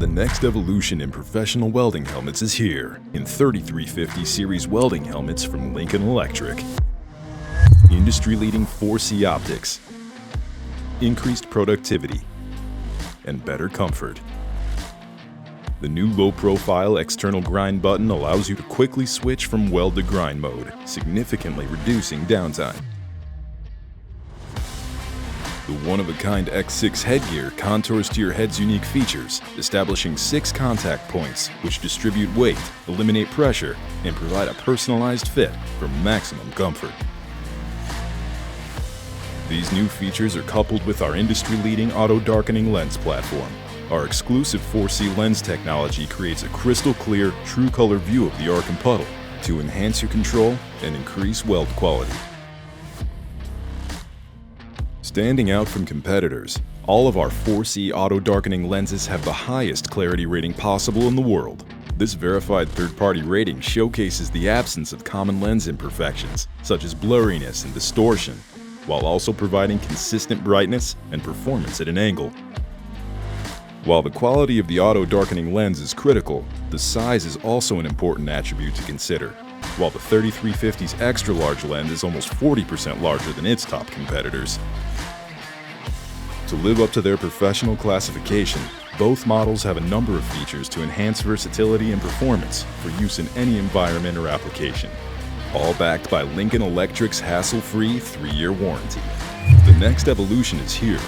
The next evolution in professional welding helmets is here in 3350 series welding helmets from Lincoln Electric. Industry-leading 4C optics, increased productivity, and better comfort. The new low-profile external grind button allows you to quickly switch from weld to grind mode, significantly reducing downtime. The one-of-a-kind X6 headgear contours to your head's unique features, establishing 6 contact points which distribute weight, eliminate pressure, and provide a personalized fit for maximum comfort. These new features are coupled with our industry-leading auto-darkening lens platform. Our exclusive 4C lens technology creates a crystal-clear, true-color view of the arc and puddle to enhance your control and increase weld quality. Standing out from competitors, all of our 4C auto-darkening lenses have the highest clarity rating possible in the world. This verified third-party rating showcases the absence of common lens imperfections, such as blurriness and distortion, while also providing consistent brightness and performance at an angle. While the quality of the auto-darkening lens is critical, the size is also an important attribute to consider. While the 3350's extra-large lens is almost 40% larger than its top competitors. To live up to their professional classification, both models have a number of features to enhance versatility and performance for use in any environment or application, all backed by Lincoln Electric's hassle-free 3-year warranty. The next evolution is here,